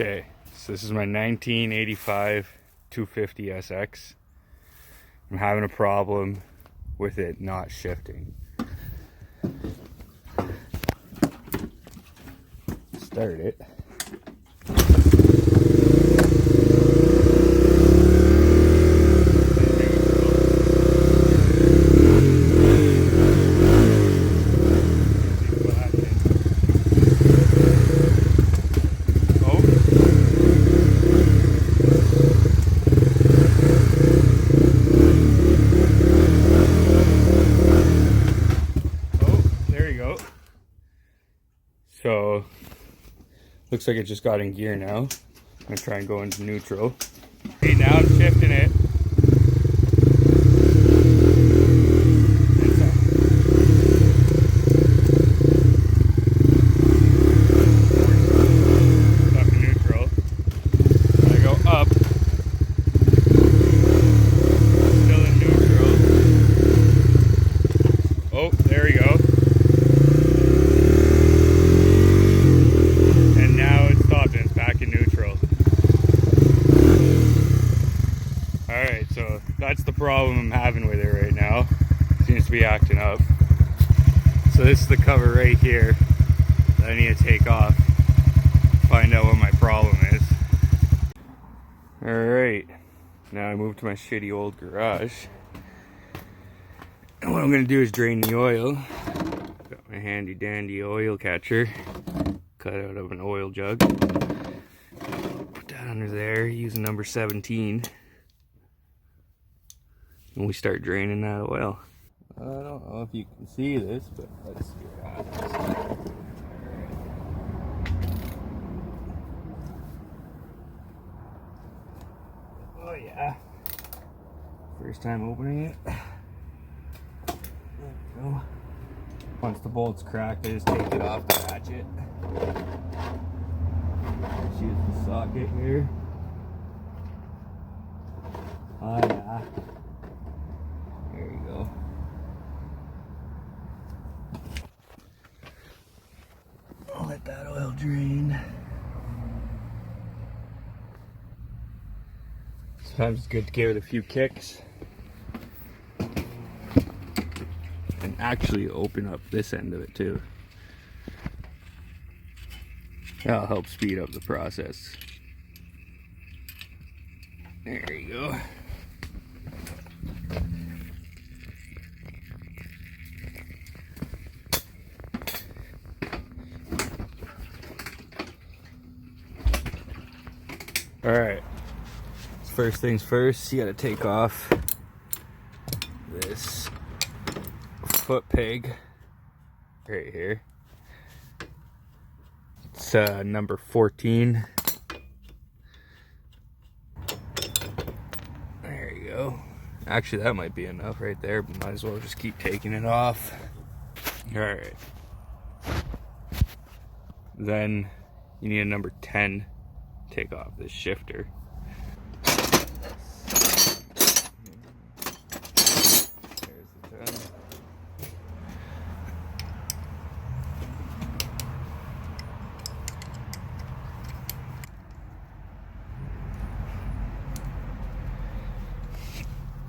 Okay, so this is my 1985 250 SX. I'm having a problem with it not shifting. Start it. So, looks like it just got in gear now. I'm gonna try and go into neutral. Okay, now I'm shifting it. Stuck in neutral. I go up. Still in neutral. Oh, there we go. Alright, so that's the problem I'm having with it right now. It seems to be acting up. So this is the cover right here that I need to take off. Find out what my problem is. Alright, now I moved to my shitty old garage. And what I'm going to do is drain the oil. Got my handy dandy oil catcher. Cut out of an oil jug. Put that under there using number 17. And we start draining that oil. I don't know if you can see this, but let's see what happens. Oh yeah. First time opening it. There we go. Once the bolt's cracked, I just take it off the ratchet. Just use the socket here. Oh yeah. There you go. I'll let that oil drain. Sometimes it's good to give it a few kicks. And actually open up this end of it too. That'll help speed up the process. There you go. Alright, first things first, you gotta take off this foot peg right here. It's number 14. There you go. Actually, that might be enough right there, but might as well just keep taking it off. Alright. Then you need a number 10. Take off this shifter. There's the 10.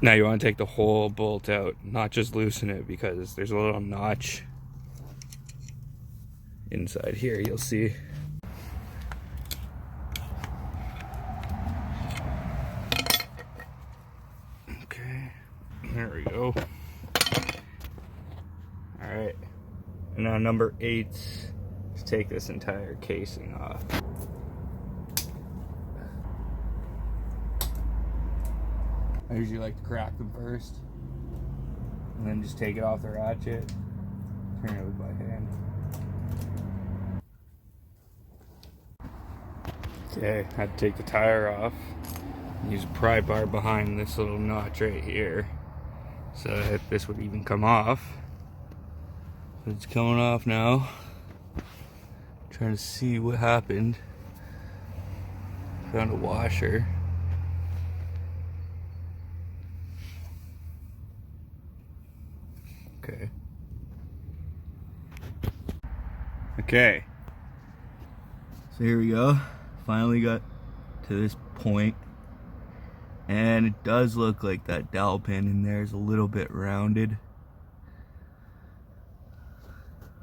Now you want to take the whole bolt out, not just loosen it, because there's a little notch inside here, you'll see. There we go. Alright. And now number 8, let's take this entire casing off. I usually like to crack them first. And then just take it off the ratchet. Turn it with my hand. Okay, I had to take the tire off. Use a pry bar behind this little notch right here. So that this would even come off. It's coming off now. Trying to see what happened. Found a washer. Okay. Okay. So here we go. Finally got to this point, and it does look like that dowel pin in there is a little bit rounded.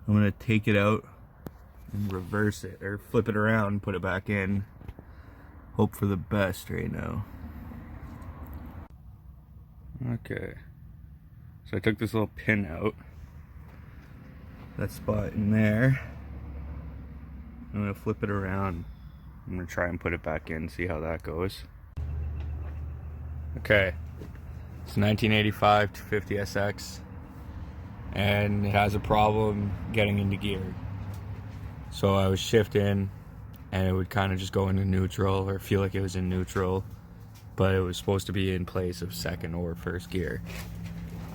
I'm gonna take it out and reverse it, or flip it around and put it back in. Hope for the best right now. Okay, so I took this little pin out, that spot in there. I'm gonna flip it around. I'm gonna try and put it back in, see how that goes. Okay, it's 1985 250 SX, and it has a problem getting into gear. So I was shifting, and it would kind of just go into neutral, or feel like it was in neutral, but it was supposed to be in place of second or first gear.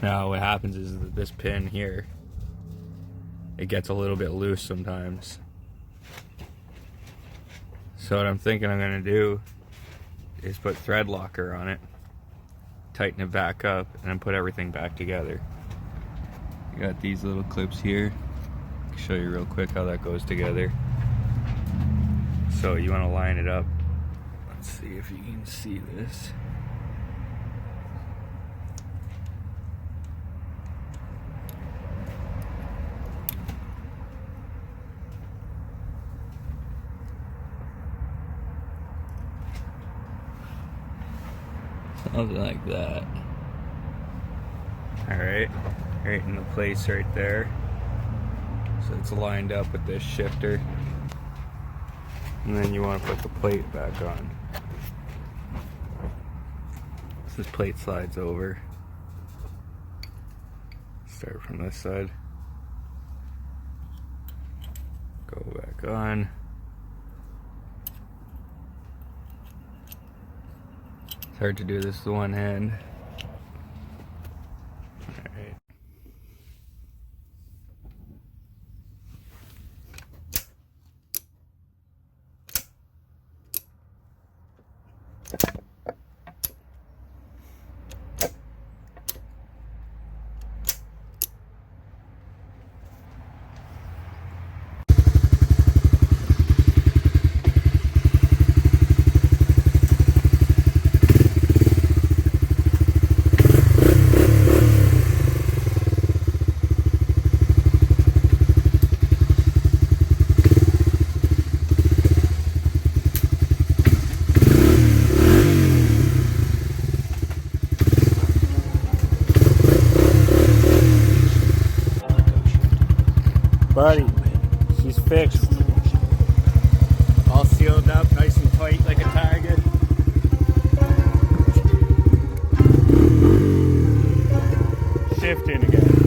Now what happens is that this pin here, it gets a little bit loose sometimes. So what I'm thinking I'm gonna do is put thread locker on it, tighten it back up, and then put everything back together. You got these little clips here. I'll show you real quick how that goes together. So you want to line it up. Let's see if you can see this. Something like that. Alright, right in the place right there. So it's lined up with this shifter. And then you want to put the plate back on. So this plate slides over. Start from this side. Go back on. It's hard to do this with one hand. Alright. Buddy, she's fixed. All sealed up, nice and tight like a target. Shifting again.